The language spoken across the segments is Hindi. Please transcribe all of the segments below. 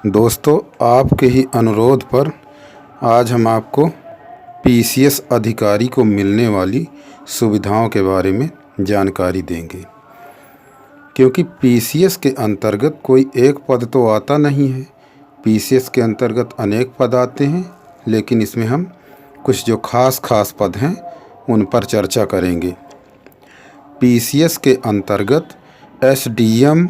दोस्तों, आपके ही अनुरोध पर आज हम आपको पीसीएस अधिकारी को मिलने वाली सुविधाओं के बारे में जानकारी देंगे। क्योंकि पीसीएस के अंतर्गत कोई एक पद तो आता नहीं है। पीसीएस के अंतर्गत अनेक पद आते हैं, लेकिन इसमें हम कुछ जो खास पद हैं उन पर चर्चा करेंगे। पीसीएस के अंतर्गत एसडीएम,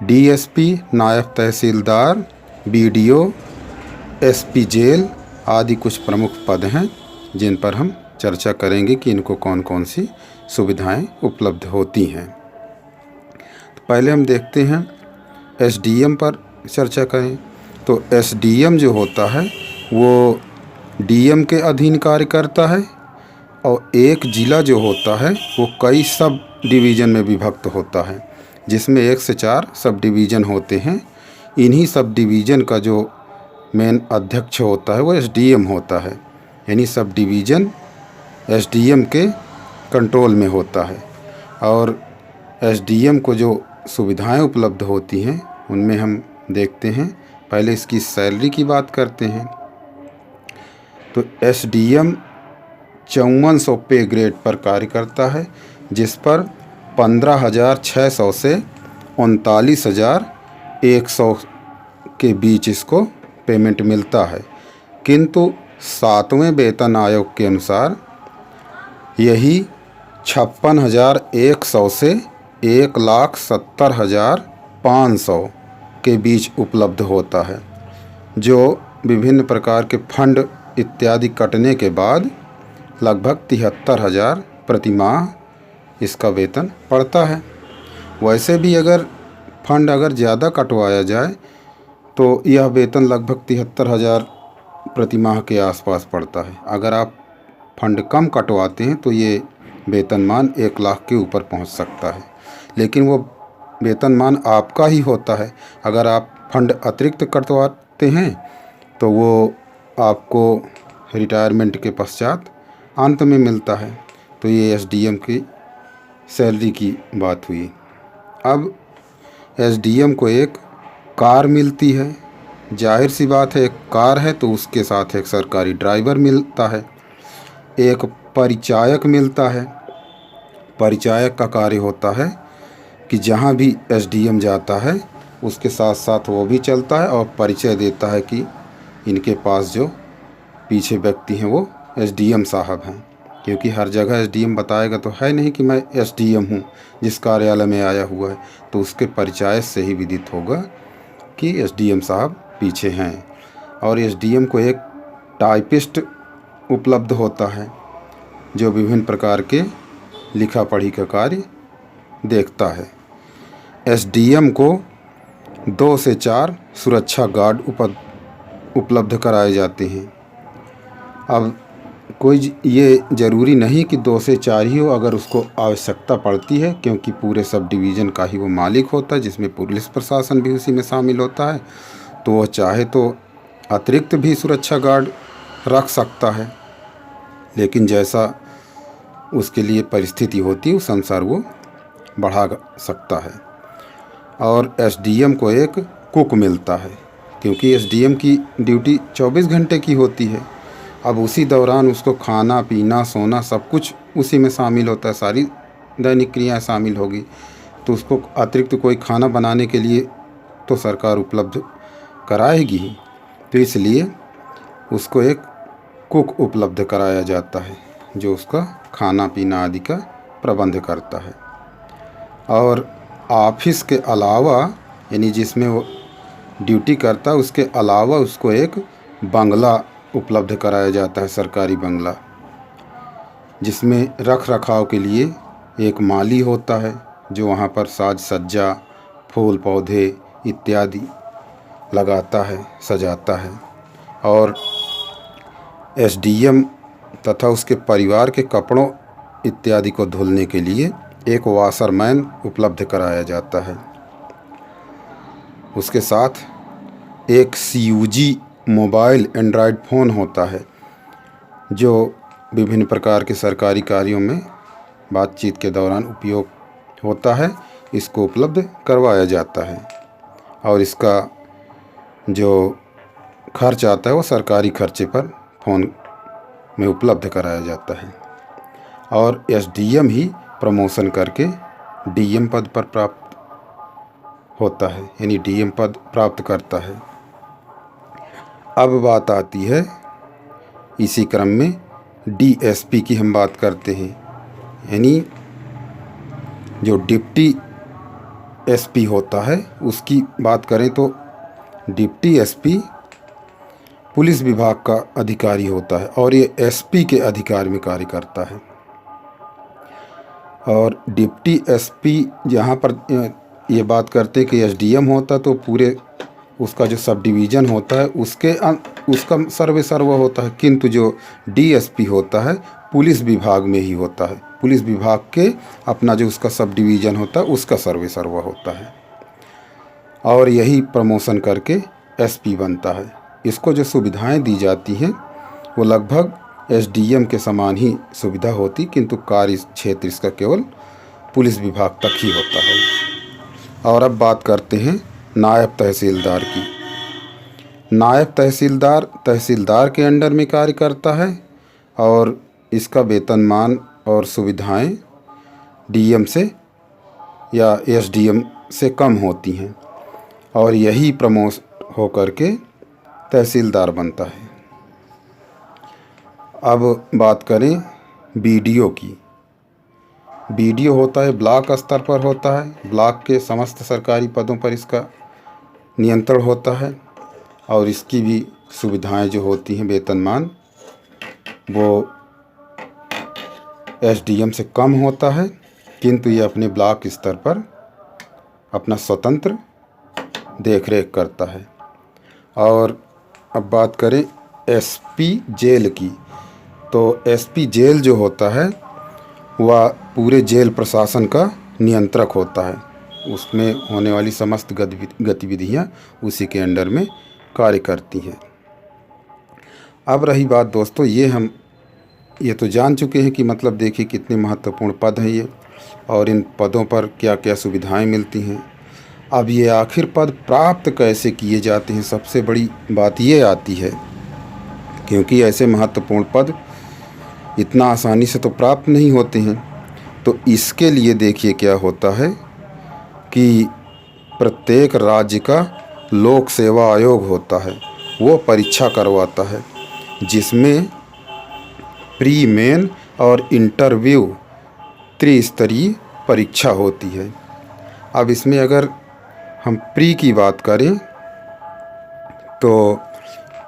डीएसपी, नायब तहसीलदार, बीडीओ, एसपी जेल आदि कुछ प्रमुख पद हैं जिन पर हम चर्चा करेंगे कि इनको कौन कौन सी सुविधाएं उपलब्ध होती हैं। तो पहले हम देखते हैं एसडीएम पर चर्चा करें। तो एसडीएम जो होता है वो डीएम के अधीन कार्य करता है और एक ज़िला जो होता है वो कई सब डिवीज़न में विभक्त होता है, जिसमें 1 से 4 सब डिवीज़न होते हैं। इन्हीं सब डिवीज़न का जो मेन अध्यक्ष होता है वो एसडीएम होता है, यानी सब डिवीज़न एसडीएम के कंट्रोल में होता है। और एसडीएम को जो सुविधाएं उपलब्ध होती हैं उनमें हम देखते हैं। पहले इसकी सैलरी की बात करते हैं। तो एसडीएम 5400 पे ग्रेड पर कार्य करता है, जिस पर 15,600 से 39,100 के बीच इसको पेमेंट मिलता है। किंतु 7वें वेतन आयोग के अनुसार यही 56,100 से 1,70,500 के बीच उपलब्ध होता है, जो विभिन्न प्रकार के फंड इत्यादि कटने के बाद लगभग 73,000 प्रति माह इसका वेतन पड़ता है। वैसे भी अगर फंड ज़्यादा कटवाया जाए तो यह वेतन लगभग 73,000 प्रति माह के आसपास पड़ता है। अगर आप फंड कम कटवाते हैं तो ये वेतनमान 1 लाख के ऊपर पहुंच सकता है, लेकिन वो वेतनमान आपका ही होता है। अगर आप फंड अतिरिक्त कटवाते हैं तो वो आपको रिटायरमेंट के पश्चात अंत में मिलता है। तो ये एसडीएम की सैलरी की बात हुई। अब एसडीएम को एक कार मिलती है। जाहिर सी बात है, एक कार है तो उसके साथ एक सरकारी ड्राइवर मिलता है, एक परिचायक मिलता है। परिचायक का कार्य होता है कि जहाँ भी एसडीएम जाता है उसके साथ साथ वो भी चलता है और परिचय देता है कि इनके पास जो पीछे व्यक्ति हैं वो एसडीएम साहब हैं। क्योंकि हर जगह एसडीएम बताएगा तो है नहीं कि मैं एसडीएम हूँ जिस कार्यालय में आया हुआ है, तो उसके परिचय से ही विदित होगा कि एसडीएम साहब पीछे हैं। और एसडीएम को एक टाइपिस्ट उपलब्ध होता है जो विभिन्न प्रकार के लिखा पढ़ी का कार्य देखता है। एसडीएम को 2 से 4 सुरक्षा गार्ड उपलब्ध कराए जाते हैं। अब कोई ये ज़रूरी नहीं कि 2 से 4 ही हो, अगर उसको आवश्यकता पड़ती है, क्योंकि पूरे सब डिवीज़न का ही वो मालिक होता है, जिसमें पुलिस प्रशासन भी उसी में शामिल होता है, तो वह चाहे तो अतिरिक्त भी सुरक्षा गार्ड रख सकता है। लेकिन जैसा उसके लिए परिस्थिति होती है उस अनुसार वो बढ़ा सकता है। और एसडीएम को एक कुक मिलता है, क्योंकि एसडीएम की ड्यूटी 24 घंटे की होती है। अब उसी दौरान उसको खाना पीना सोना सब कुछ उसी में शामिल होता है, सारी दैनिक क्रियाएं शामिल होगी। तो उसको अतिरिक्त कोई खाना बनाने के लिए तो सरकार उपलब्ध कराएगी ही, तो इसलिए उसको एक कुक उपलब्ध कराया जाता है जो उसका खाना पीना आदि का प्रबंध करता है। और ऑफिस के अलावा, यानी जिसमें वो ड्यूटी करता है उसके अलावा, उसको एक बंगला उपलब्ध कराया जाता है, सरकारी बंगला, जिसमें रख रखाव के लिए एक माली होता है जो वहाँ पर साज सज्जा, फूल पौधे इत्यादि लगाता है, सजाता है। और एसडीएम तथा उसके परिवार के कपड़ों इत्यादि को धुलने के लिए एक वाशरमैन उपलब्ध कराया जाता है। उसके साथ एक सीयूजी मोबाइल एंड्रॉयड फ़ोन होता है जो विभिन्न प्रकार के सरकारी कार्यों में बातचीत के दौरान उपयोग होता है, इसको उपलब्ध करवाया जाता है। और इसका जो खर्च आता है वो सरकारी खर्चे पर फ़ोन में उपलब्ध कराया जाता है। और एसडीएम ही प्रमोशन करके डीएम पद पर प्राप्त होता है, यानी डीएम पद प्राप्त करता है। अब बात आती है इसी क्रम में डीएसपी की हम बात करते हैं, यानी जो डिप्टी एसपी होता है उसकी बात करें तो डिप्टी एसपी पुलिस विभाग का अधिकारी होता है और ये एसपी के अधिकार में कार्य करता है। और डिप्टी एसपी जहाँ पर ये बात करते हैं कि एसडीएम होता तो पूरे उसका जो सब डिवीज़न होता है उसका सर्व होता है, किंतु जो डीएसपी होता है पुलिस विभाग में ही होता है। पुलिस विभाग के अपना जो उसका सब डिवीज़न होता है उसका सर्व होता है और यही प्रमोशन करके एसपी बनता है। इसको जो सुविधाएं दी जाती हैं वो लगभग एसडीएम के समान ही सुविधा होती, किंतु कार्य क्षेत्र इसका केवल पुलिस विभाग तक ही होता है। और अब बात करते हैं नायब तहसीलदार की। नायब तहसीलदार तहसीलदार के अंडर में कार्य करता है और इसका वेतनमान और सुविधाएं डीएम से या एसडीएम से कम होती हैं और यही प्रमोट होकर के तहसीलदार बनता है। अब बात करें बीडीओ की। बीडीओ होता है ब्लॉक स्तर पर होता है, ब्लॉक के समस्त सरकारी पदों पर इसका नियंत्रण होता है और इसकी भी सुविधाएं जो होती हैं वेतनमान वो एसडीएम से कम होता है, किंतु ये अपने ब्लॉक स्तर पर अपना स्वतंत्र देखरेख करता है। और अब बात करें एसपी जेल की, तो एसपी जेल जो होता है वह पूरे जेल प्रशासन का नियंत्रक होता है, उसमें होने वाली समस्त गतिविधियां उसी के अंडर में कार्य करती हैं। अब रही बात दोस्तों, ये तो जान चुके हैं कि मतलब देखिए कितने महत्वपूर्ण पद हैं ये और इन पदों पर क्या क्या सुविधाएं मिलती हैं। अब ये आखिर पद प्राप्त कैसे किए जाते हैं, सबसे बड़ी बात ये आती है, क्योंकि ऐसे महत्वपूर्ण पद इतना आसानी से तो प्राप्त नहीं होते हैं। तो इसके लिए देखिए क्या होता है कि प्रत्येक राज्य का लोक सेवा आयोग होता है, वो परीक्षा करवाता है जिसमें प्री मेन और इंटरव्यू त्रिस्तरीय परीक्षा होती है। अब इसमें अगर हम प्री की बात करें तो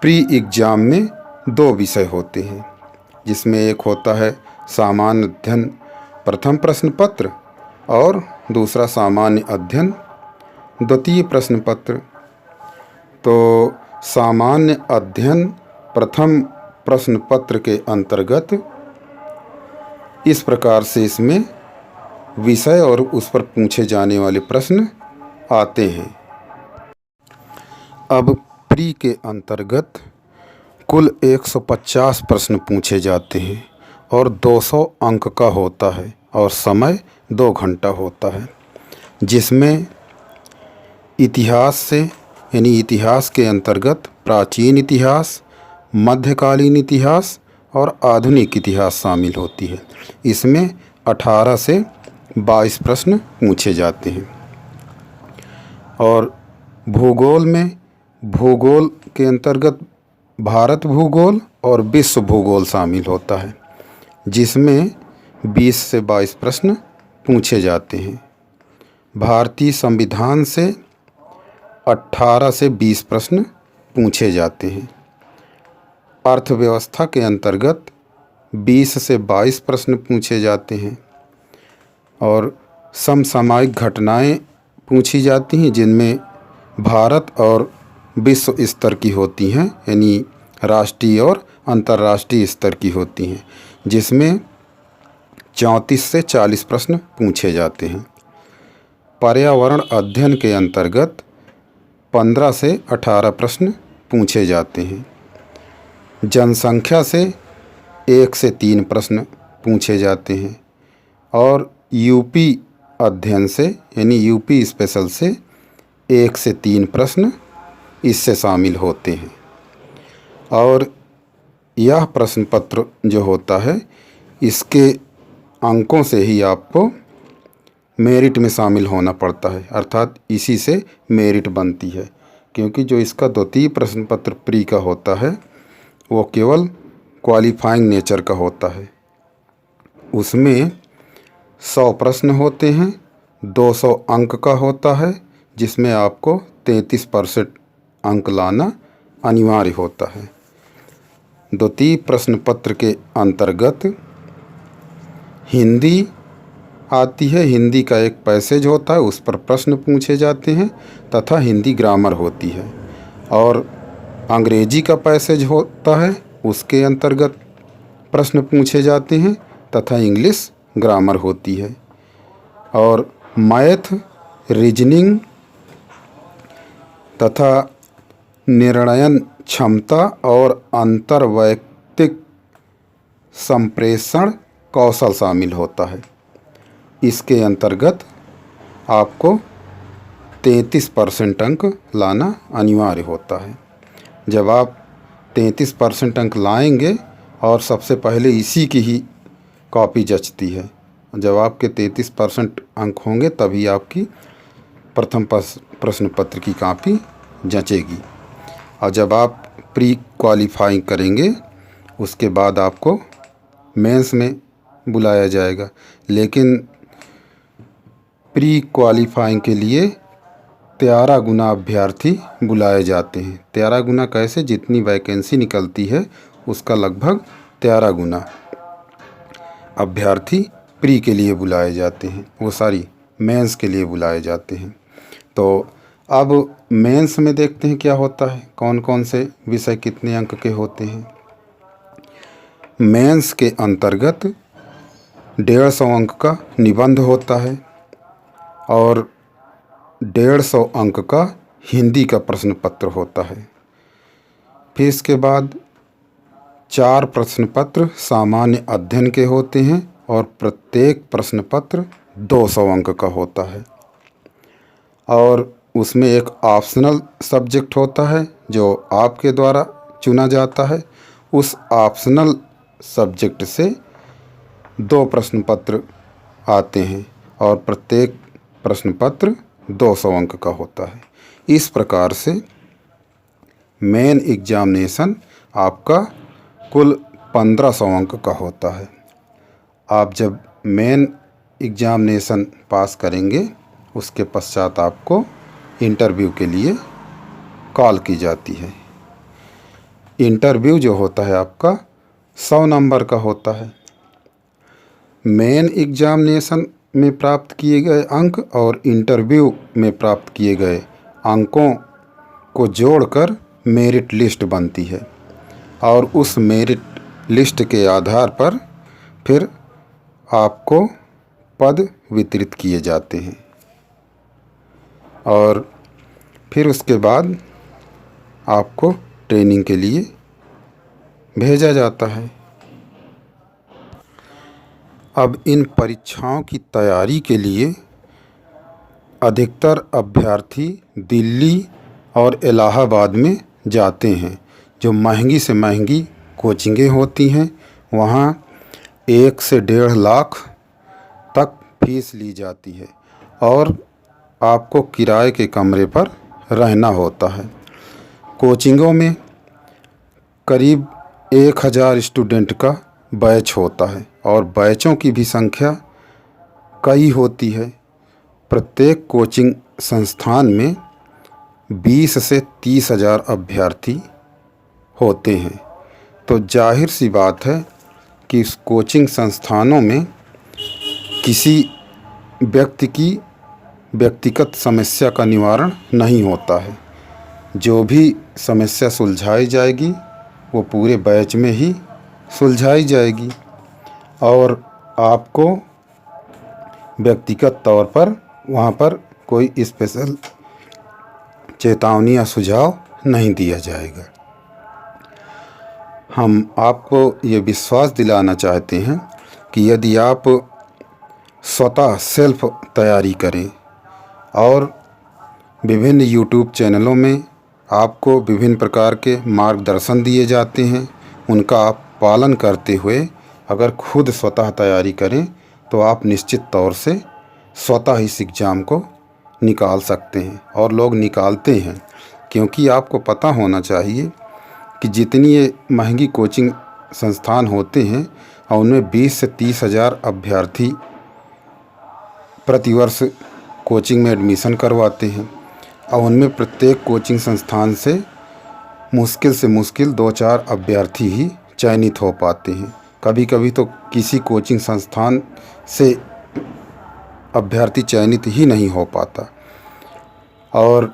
प्री एग्ज़ाम में 2 विषय होते हैं, जिसमें एक होता है सामान्य अध्ययन प्रथम प्रश्न पत्र और दूसरा सामान्य अध्ययन द्वितीय प्रश्न पत्र। तो सामान्य अध्ययन प्रथम प्रश्न पत्र के अंतर्गत इस प्रकार से इसमें विषय और उस पर पूछे जाने वाले प्रश्न आते हैं। अब प्री के अंतर्गत कुल 150 प्रश्न पूछे जाते हैं और 200 अंक का होता है और समय 2 घंटा होता है, जिसमें इतिहास से यानी इतिहास के अंतर्गत प्राचीन इतिहास, मध्यकालीन इतिहास और आधुनिक इतिहास शामिल होती है। इसमें 18 से 22 प्रश्न पूछे जाते हैं। और भूगोल में भूगोल के अंतर्गत भारत भूगोल और विश्व भूगोल शामिल होता है, जिसमें 20 से 22 प्रश्न पूछे जाते हैं। भारतीय संविधान से 18 से 20 प्रश्न पूछे जाते हैं। अर्थव्यवस्था के अंतर्गत 20 से 22 प्रश्न पूछे जाते हैं और समसामयिक घटनाएं पूछी जाती हैं, जिनमें भारत और विश्व स्तर की होती हैं, यानी राष्ट्रीय और अंतर्राष्ट्रीय स्तर की होती हैं, जिसमें 34 से 40 प्रश्न पूछे जाते हैं। पर्यावरण अध्ययन के अंतर्गत 15 से 18 प्रश्न पूछे जाते हैं। जनसंख्या से 1 से 3 प्रश्न पूछे जाते हैं और यूपी अध्ययन से यानी यूपी स्पेशल से 1 से 3 प्रश्न इससे शामिल होते हैं। और यह प्रश्न पत्र जो होता है इसके अंकों से ही आपको मेरिट में शामिल होना पड़ता है, अर्थात इसी से मेरिट बनती है। क्योंकि जो इसका द्वितीय प्रश्न पत्र प्री का होता है वो केवल क्वालिफाइंग नेचर का होता है। उसमें 100 प्रश्न होते हैं, 200 अंक का होता है, जिसमें आपको 33% अंक लाना अनिवार्य होता है। द्वितीय प्रश्न पत्र के अंतर्गत हिंदी आती है, हिंदी का एक पैसेज होता है, उस पर प्रश्न पूछे जाते हैं तथा हिंदी ग्रामर होती है। और अंग्रेजी का पैसेज होता है, उसके अंतर्गत प्रश्न पूछे जाते हैं तथा इंग्लिश ग्रामर होती है। और मैथ, रीजनिंग तथा निर्णयन क्षमता और अंतर्वैयक्तिक संप्रेषण कौशल शामिल होता है। इसके अंतर्गत आपको 33% अंक लाना अनिवार्य होता है। जब आप 33% अंक लाएंगे, और सबसे पहले इसी की ही कॉपी जचती है, जब आपके 33% अंक होंगे तभी आपकी प्रथम प्रश्न पत्र की कॉपी जचेगी। और जब आप प्री क्वालिफाइंग करेंगे उसके बाद आपको मेंस में बुलाया जाएगा। लेकिन प्री क्वालिफाइंग के लिए 13 गुना अभ्यर्थी बुलाए जाते हैं। 13 गुना कैसे? जितनी वैकेंसी निकलती है उसका लगभग 13 गुना अभ्यर्थी प्री के लिए बुलाए जाते हैं, वो सारी मेंस के लिए बुलाए जाते हैं। तो अब मेंस में देखते हैं क्या होता है, कौन कौन से विषय कितने अंक के होते हैं। मेंस के अंतर्गत 150 अंक का निबंध होता है और 150 अंक का हिंदी का प्रश्न पत्र होता है। फिर इसके बाद 4 प्रश्न पत्र सामान्य अध्ययन के होते हैं और प्रत्येक प्रश्न पत्र 200 अंक का होता है। और उसमें एक ऑप्शनल सब्जेक्ट होता है जो आपके द्वारा चुना जाता है। उस ऑप्शनल सब्जेक्ट से 2 प्रश्न पत्र आते हैं और प्रत्येक प्रश्न पत्र 200 अंक का होता है। इस प्रकार से मेन एग्जामिनेशन आपका कुल 1500 अंक का होता है। आप जब मेन एग्जामिनेशन पास करेंगे उसके पश्चात आपको इंटरव्यू के लिए कॉल की जाती है। इंटरव्यू जो होता है आपका 100 नंबर का होता है। मेन एग्जामिनेशन में प्राप्त किए गए अंक और इंटरव्यू में प्राप्त किए गए अंकों को जोड़कर मेरिट लिस्ट बनती है और उस मेरिट लिस्ट के आधार पर फिर आपको पद वितरित किए जाते हैं और फिर उसके बाद आपको ट्रेनिंग के लिए भेजा जाता है। अब इन परीक्षाओं की तैयारी के लिए अधिकतर अभ्यर्थी दिल्ली और इलाहाबाद में जाते हैं। जो महंगी से महंगी कोचिंगें होती हैं वहाँ 1 से 1.5 लाख तक फीस ली जाती है और आपको किराए के कमरे पर रहना होता है। कोचिंगों में करीब 1000 स्टूडेंट का बैच होता है और बैचों की भी संख्या कई होती है। प्रत्येक कोचिंग संस्थान में 20 से 30 हज़ार अभ्यर्थी होते हैं। तो जाहिर सी बात है कि इस कोचिंग संस्थानों में किसी व्यक्ति की व्यक्तिगत समस्या का निवारण नहीं होता है। जो भी समस्या सुलझाई जाएगी वो पूरे बैच में ही सुलझाई जाएगी और आपको व्यक्तिगत तौर पर वहाँ पर कोई स्पेशल चेतावनी या सुझाव नहीं दिया जाएगा। हम आपको ये विश्वास दिलाना चाहते हैं कि यदि आप स्वतः तैयारी करें और विभिन्न यूट्यूब चैनलों में आपको विभिन्न प्रकार के मार्गदर्शन दिए जाते हैं, उनका आप पालन करते हुए अगर खुद स्वतः तैयारी करें तो आप निश्चित तौर से स्वतः इस एग्ज़ाम को निकाल सकते हैं। और लोग निकालते हैं, क्योंकि आपको पता होना चाहिए कि जितनी ये महंगी कोचिंग संस्थान होते हैं और उनमें 20 से 30 हज़ार अभ्यर्थी प्रतिवर्ष कोचिंग में एडमिशन करवाते हैं और उनमें प्रत्येक कोचिंग संस्थान से मुश्किल 2-4 अभ्यर्थी ही चयनित हो पाते हैं। कभी कभी तो किसी कोचिंग संस्थान से अभ्यर्थी चयनित ही नहीं हो पाता, और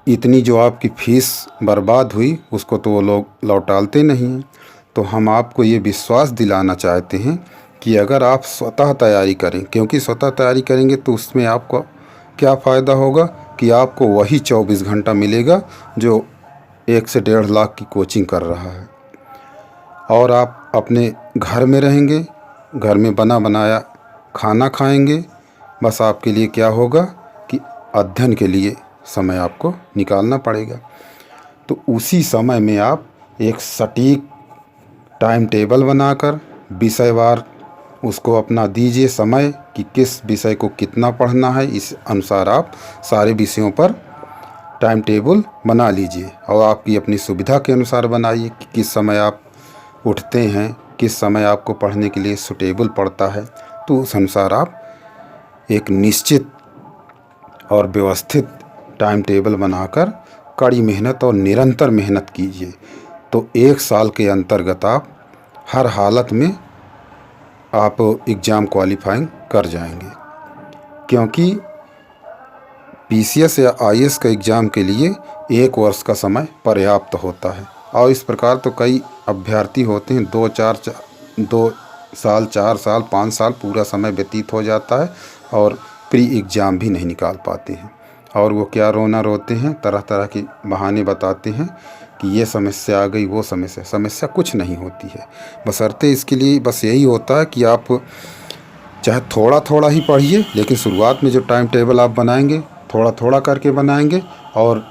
इतनी जो आपकी फ़ीस बर्बाद हुई उसको तो वो लोग लौटाते नहीं हैं। तो हम आपको ये विश्वास दिलाना चाहते हैं कि अगर आप स्वतः तैयारी करें, क्योंकि स्वतः तैयारी करेंगे तो उसमें आपको क्या फ़ायदा होगा कि आपको वही 24 घंटा मिलेगा जो 1 से 1.5 लाख की कोचिंग कर रहा है, और आप अपने घर में रहेंगे, घर में बना बनाया खाना खाएंगे। बस आपके लिए क्या होगा कि अध्ययन के लिए समय आपको निकालना पड़ेगा। तो उसी समय में आप एक सटीक टाइम टेबल बनाकर विषयवार उसको अपना दीजिए समय कि किस विषय को कितना पढ़ना है। इस अनुसार आप सारे विषयों पर टाइम टेबल बना लीजिए, और आपकी अपनी सुविधा के अनुसार बनाइए कि किस समय आप उठते हैं, किस समय आपको पढ़ने के लिए सूटेबल पड़ता है। तो उस अनुसार आप एक निश्चित और व्यवस्थित टाइम टेबल बनाकर कड़ी मेहनत और निरंतर मेहनत कीजिए। तो 1 साल के अंतर्गत आप हर हालत में आप एग्ज़ाम क्वालिफाइंग कर जाएंगे, क्योंकि पीसीएस या आईएएस का एग्ज़ाम के लिए 1 वर्ष का समय पर्याप्त होता है। और इस प्रकार तो कई अभ्यर्थी होते हैं 2 साल 4 साल 5 साल पूरा समय व्यतीत हो जाता है और प्री एग्ज़ाम भी नहीं निकाल पाते हैं, और वो क्या रोना रोते हैं, तरह तरह के बहाने बताते हैं कि ये समस्या आ गई, वो समस्या कुछ नहीं होती है। बशर्ते इसके लिए बस यही होता है कि आप चाहे थोड़ा थोड़ा ही पढ़िए, लेकिन शुरुआत में जो टाइम टेबल आप बनाएंगे थोड़ा थोड़ा करके बनाएंगे, और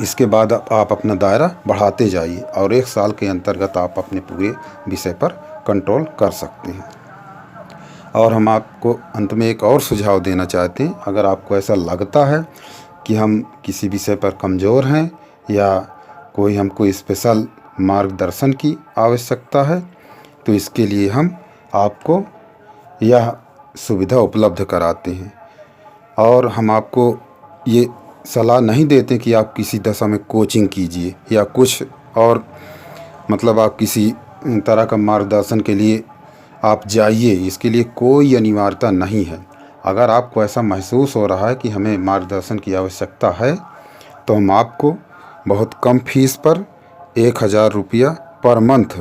इसके बाद आप अपना दायरा बढ़ाते जाइए, और 1 साल के अंतर्गत आप अपने पूरे विषय पर कंट्रोल कर सकते हैं। और हम आपको अंत में एक और सुझाव देना चाहते हैं, अगर आपको ऐसा लगता है कि हम किसी विषय पर कमज़ोर हैं या कोई हमको स्पेशल मार्गदर्शन की आवश्यकता है, तो इसके लिए हम आपको यह सुविधा उपलब्ध कराते हैं। और हम आपको ये सलाह नहीं देते कि आप किसी दशा में कोचिंग कीजिए या कुछ और, मतलब आप किसी तरह का मार्गदर्शन के लिए आप जाइए, इसके लिए कोई अनिवार्यता नहीं है। अगर आपको ऐसा महसूस हो रहा है कि हमें मार्गदर्शन की आवश्यकता है, तो हम आपको बहुत कम फीस पर 1000 रुपया पर मंथ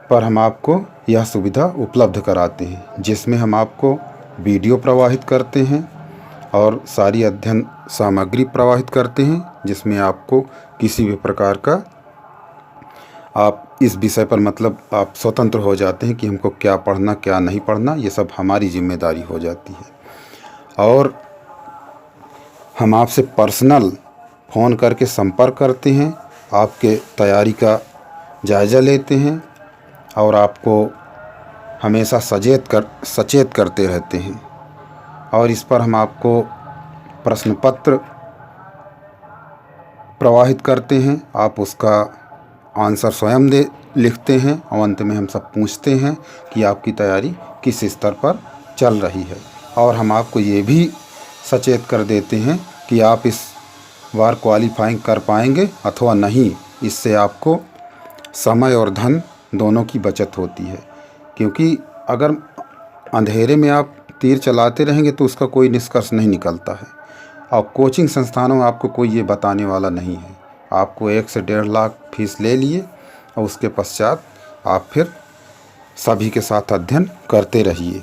पर हम आपको यह सुविधा उपलब्ध कराते हैं, जिसमें हम आपको वीडियो प्रवाहित करते हैं और सारी अध्ययन सामग्री प्रवाहित करते हैं, जिसमें आपको किसी भी प्रकार का आप इस विषय पर मतलब आप स्वतंत्र हो जाते हैं कि हमको क्या पढ़ना क्या नहीं पढ़ना, ये सब हमारी जिम्मेदारी हो जाती है। और हम आपसे पर्सनल फ़ोन करके संपर्क करते हैं, आपके तैयारी का जायज़ा लेते हैं और आपको हमेशा सचेत करते रहते हैं। और इस पर हम आपको प्रश्न पत्र प्रवाहित करते हैं, आप उसका आंसर स्वयं लिखते हैं, और अंत में हम सब पूछते हैं कि आपकी तैयारी किस स्तर पर चल रही है। और हम आपको ये भी सचेत कर देते हैं कि आप इस बार क्वालिफाइंग कर पाएंगे अथवा नहीं। इससे आपको समय और धन दोनों की बचत होती है, क्योंकि अगर अंधेरे में आप तीर चलाते रहेंगे तो उसका कोई निष्कर्ष नहीं निकलता है। और कोचिंग संस्थानों में आपको कोई ये बताने वाला नहीं है। आपको 1 से 1.5 लाख फीस ले लिए और उसके पश्चात आप फिर सभी के साथ अध्ययन करते रहिए,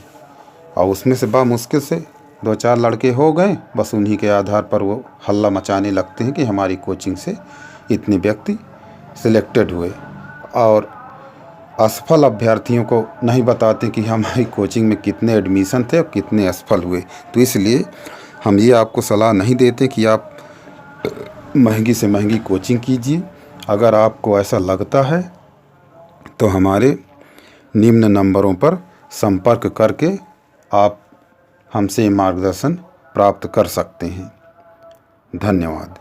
और उसमें से मुश्किल से 2-4 लड़के हो गए, बस उन्हीं के आधार पर वो हल्ला मचाने लगते हैं कि हमारी कोचिंग से इतने व्यक्ति सिलेक्टेड हुए, और असफल अभ्यर्थियों को नहीं बताते कि हमारी कोचिंग में कितने एडमिशन थे और कितने असफल हुए। तो इसलिए हम ये आपको सलाह नहीं देते कि आप महंगी से महंगी कोचिंग कीजिए। अगर आपको ऐसा लगता है तो हमारे निम्न नंबरों पर संपर्क करके आप हमसे मार्गदर्शन प्राप्त कर सकते हैं। धन्यवाद।